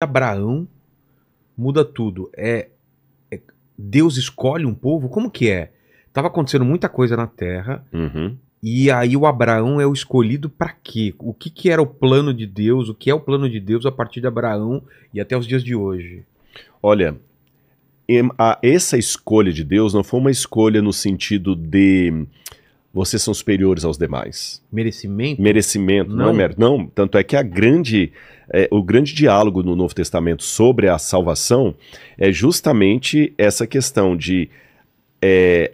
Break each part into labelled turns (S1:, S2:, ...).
S1: Abraão muda tudo. Deus escolhe um povo? Como que é? Tava acontecendo muita coisa na Terra
S2: Uhum.
S1: e aí o Abraão é o escolhido para quê? O que que era o plano de Deus? O que é o plano de Deus a partir de Abraão e até os dias de hoje?
S2: Olha, essa escolha de Deus não foi uma escolha no sentido de vocês são superiores aos demais.
S1: Merecimento?
S2: Merecimento, não é
S1: Não.
S2: mérito. Não, tanto é que o grande diálogo no Novo Testamento sobre a salvação é justamente essa questão de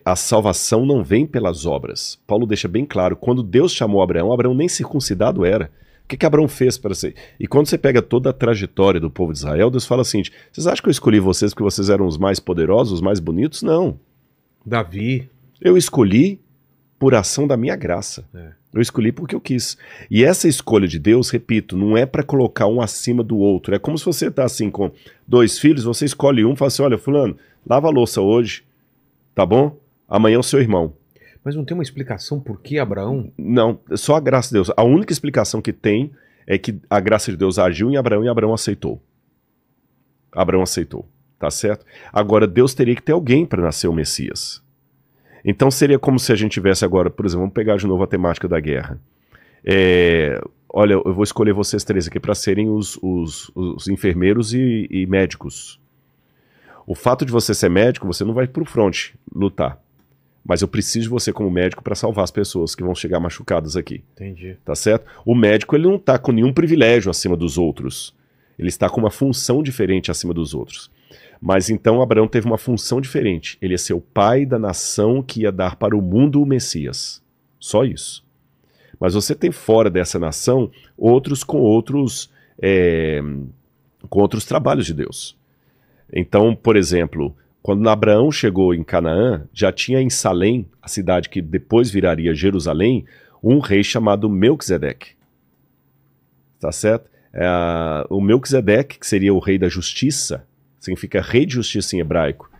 S2: a salvação não vem pelas obras. Paulo deixa bem claro, quando Deus chamou Abraão, Abraão nem circuncidado era. O que Abraão fez para ser? E quando você pega toda a trajetória do povo de Israel, Deus fala assim, vocês acham que eu escolhi vocês porque vocês eram os mais poderosos, os mais bonitos? Não.
S1: Davi.
S2: Eu escolhi por ação da minha graça. Eu escolhi porque eu quis. E essa escolha de Deus, repito, não é para colocar um acima do outro. É como se você tá assim com 2 filhos, você escolhe um e fala assim, olha, fulano, lava a louça hoje, tá bom? Amanhã é o seu irmão.
S1: Mas não tem uma explicação por que Abraão?
S2: Não, só a graça de Deus. A única explicação que tem é que a graça de Deus agiu em Abraão e Abraão aceitou. Abraão aceitou, tá certo? Agora, Deus teria que ter alguém para nascer o Messias. Então seria como se a gente tivesse agora, por exemplo, vamos pegar de novo a temática da guerra. Olha, eu vou escolher vocês 3 aqui para serem os enfermeiros e médicos. O fato de você ser médico, você não vai pro front lutar. Mas eu preciso de você como médico para salvar as pessoas que vão chegar machucadas aqui.
S1: Entendi.
S2: Tá certo? O médico ele não está com nenhum privilégio acima dos outros. Ele está com uma função diferente acima dos outros. Mas então Abraão teve uma função diferente. Ele ia ser o pai da nação que ia dar para o mundo o Messias. Só isso. Mas você tem fora dessa nação outros com outros trabalhos de Deus. Então, por exemplo, quando Abraão chegou em Canaã, já tinha em Salém, a cidade que depois viraria Jerusalém, um rei chamado Melquisedeque. Tá certo? O Melquisedeque, que seria o rei da justiça, significa rei de justiça em hebraico.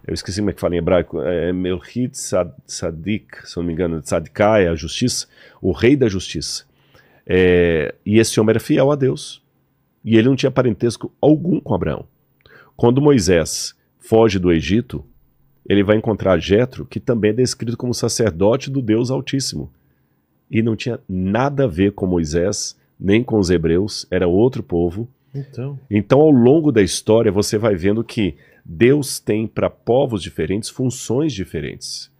S2: Eu esqueci como é que fala em hebraico. Melchit Tzadik, se não me engano, Tzadiká é a justiça, o rei da justiça. E esse homem era fiel a Deus. E ele não tinha parentesco algum com Abraão. Quando Moisés foge do Egito, ele vai encontrar Jetro, que também é descrito como sacerdote do Deus Altíssimo. E não tinha nada a ver com Moisés, nem com os hebreus, era outro povo. Então, ao longo da história, você vai vendo que Deus tem para povos diferentes funções diferentes.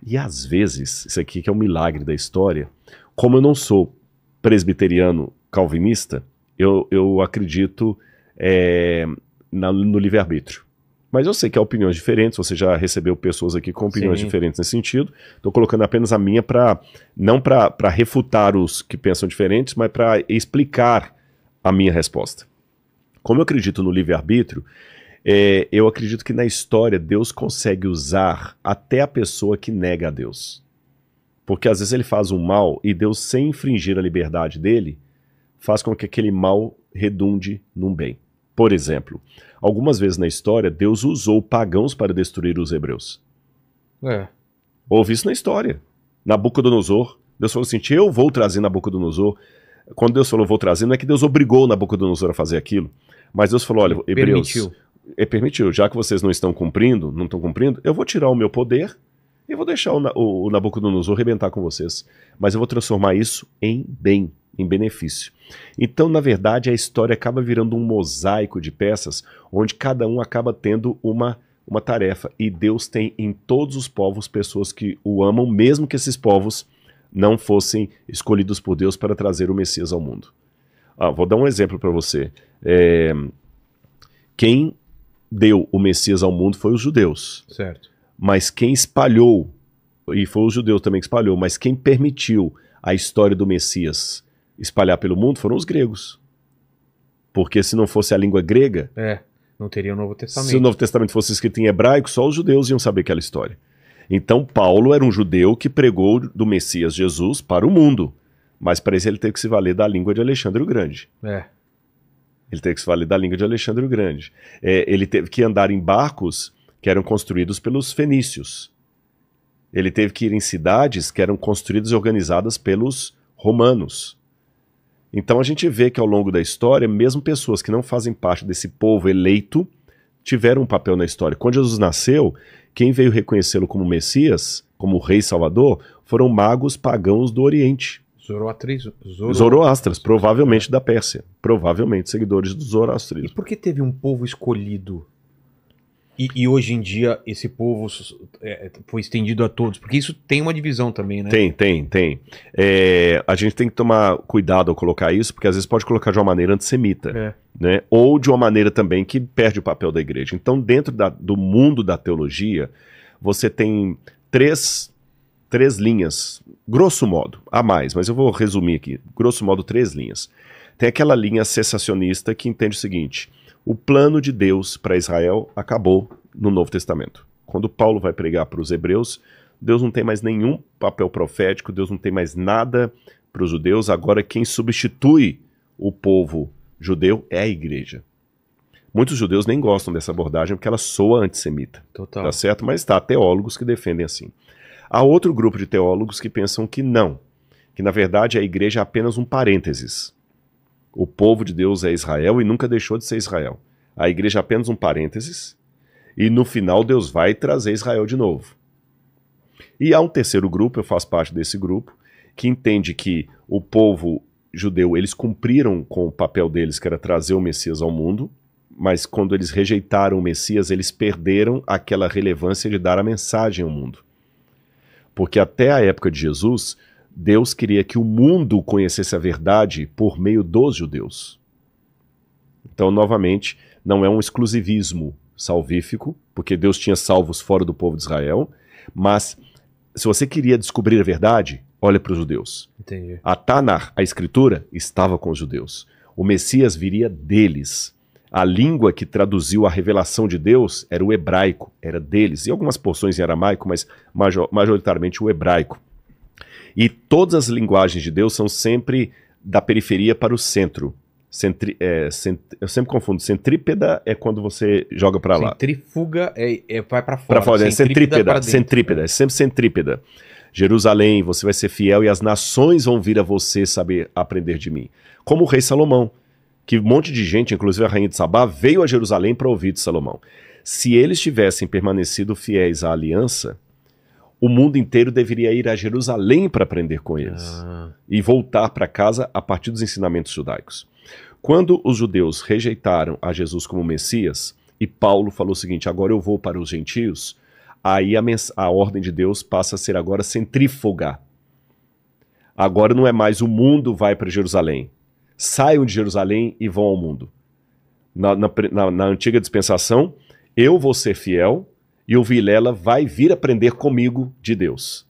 S2: E às vezes, isso aqui que é um milagre da história, como eu não sou presbiteriano calvinista, eu acredito no livre-arbítrio. Mas eu sei que há opiniões diferentes, você já recebeu pessoas aqui com opiniões diferentes nesse sentido. Estou colocando apenas a minha não para refutar os que pensam diferentes, mas para explicar a minha resposta. Como eu acredito no livre-arbítrio, eu acredito que na história Deus consegue usar até a pessoa que nega a Deus. Porque às vezes ele faz um mal e Deus, sem infringir a liberdade dele, faz com que aquele mal redunde num bem. Por exemplo, algumas vezes na história, Deus usou pagãos para destruir os hebreus. Houve isso na história. Nabucodonosor, Deus falou assim, eu vou trazer Nabucodonosor. Quando Deus falou vou trazer, não é que Deus obrigou Nabucodonosor a fazer aquilo, mas Deus falou, olha, hebreus, permitiu, já que vocês não estão cumprindo, eu vou tirar o meu poder e vou deixar o Nabucodonosor arrebentar com vocês. Mas eu vou transformar isso em bem, em benefício. Então, na verdade, a história acaba virando um mosaico de peças, onde cada um acaba tendo uma tarefa. E Deus tem em todos os povos pessoas que o amam, mesmo que esses povos não fossem escolhidos por Deus para trazer o Messias ao mundo. Vou dar um exemplo para você. Quem deu o Messias ao mundo foi os judeus.
S1: Certo.
S2: Mas quem espalhou, e foi os judeus também que espalhou, mas quem permitiu a história do Messias espalhar pelo mundo foram os gregos. Porque se não fosse a língua grega,
S1: não teria o Novo Testamento.
S2: Se o Novo Testamento fosse escrito em hebraico, só os judeus iam saber aquela história. Então Paulo era um judeu que pregou do Messias Jesus para o mundo. Mas para isso ele teve que se valer da língua de Alexandre o Grande. Ele teve que se valer da língua de Alexandre o Grande. Ele teve que andar em barcos que eram construídos pelos fenícios. Ele teve que ir em cidades que eram construídas e organizadas pelos romanos. Então a gente vê que ao longo da história, mesmo pessoas que não fazem parte desse povo eleito tiveram um papel na história. Quando Jesus nasceu, quem veio reconhecê-lo como Messias, como Rei Salvador, foram magos pagãos do Oriente. Zoroastras, provavelmente da Pérsia. Provavelmente seguidores do
S1: E
S2: zoroastrismo.
S1: por que teve um povo escolhido? E hoje em dia esse povo foi estendido a todos? Porque isso tem uma divisão também, né?
S2: Tem. A gente tem que tomar cuidado ao colocar isso, porque às vezes pode colocar de uma maneira antissemita, né? Ou de uma maneira também que perde o papel da igreja. Então, dentro do mundo da teologia, você tem três linhas, grosso modo, há mais, mas eu vou resumir aqui, grosso modo 3 linhas. Tem aquela linha cessacionista que entende o seguinte: o plano de Deus para Israel acabou no Novo Testamento. Quando Paulo vai pregar para os hebreus, Deus não tem mais nenhum papel profético, Deus não tem mais nada para os judeus, agora quem substitui o povo judeu é a igreja. Muitos judeus nem gostam dessa abordagem porque ela soa antissemita.
S1: Total.
S2: Tá certo? Mas há teólogos que defendem assim. Há outro grupo de teólogos que pensam que não, que na verdade a igreja é apenas um parênteses. O povo de Deus é Israel e nunca deixou de ser Israel. A igreja é apenas um parênteses e no final Deus vai trazer Israel de novo. E há um terceiro grupo, eu faço parte desse grupo, que entende que o povo judeu, eles cumpriram com o papel deles, que era trazer o Messias ao mundo, mas quando eles rejeitaram o Messias, eles perderam aquela relevância de dar a mensagem ao mundo. Porque até a época de Jesus, Deus queria que o mundo conhecesse a verdade por meio dos judeus. Então, novamente, não é um exclusivismo salvífico, porque Deus tinha salvos fora do povo de Israel, mas se você queria descobrir a verdade, olha para os judeus.
S1: Entendi.
S2: A Tanar, a escritura, estava com os judeus. O Messias viria deles. A língua que traduziu a revelação de Deus era o hebraico, era deles. E algumas porções em aramaico, mas majoritariamente o hebraico. E todas as linguagens de Deus são sempre da periferia para o centro. Eu sempre confundo. Centrípeda é quando você joga para lá.
S1: Centrífuga vai para fora.
S2: Para fora, centrípeda.
S1: Centrípeda,
S2: é sempre centrípeda. Jerusalém, você vai ser fiel e as nações vão vir a você saber aprender de mim. Como o rei Salomão, que um monte de gente, inclusive a rainha de Sabá, veio a Jerusalém para ouvir de Salomão. Se eles tivessem permanecido fiéis à aliança, o mundo inteiro deveria ir a Jerusalém para aprender com eles e voltar para casa a partir dos ensinamentos judaicos. Quando os judeus rejeitaram a Jesus como Messias, e Paulo falou o seguinte: agora eu vou para os gentios, aí a ordem de Deus passa a ser agora centrífuga. Agora não é mais o mundo vai para Jerusalém. Saiam de Jerusalém e vão ao mundo. Na antiga dispensação, eu vou ser fiel e o Vilela vai vir aprender comigo de Deus.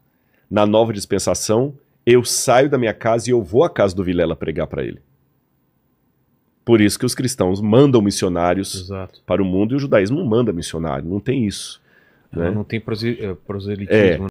S2: Na nova dispensação, eu saio da minha casa e eu vou à casa do Vilela pregar para ele. Por isso que os cristãos mandam missionários para o mundo e o judaísmo não manda missionário, não tem isso. Né?
S1: Não tem proselitismo.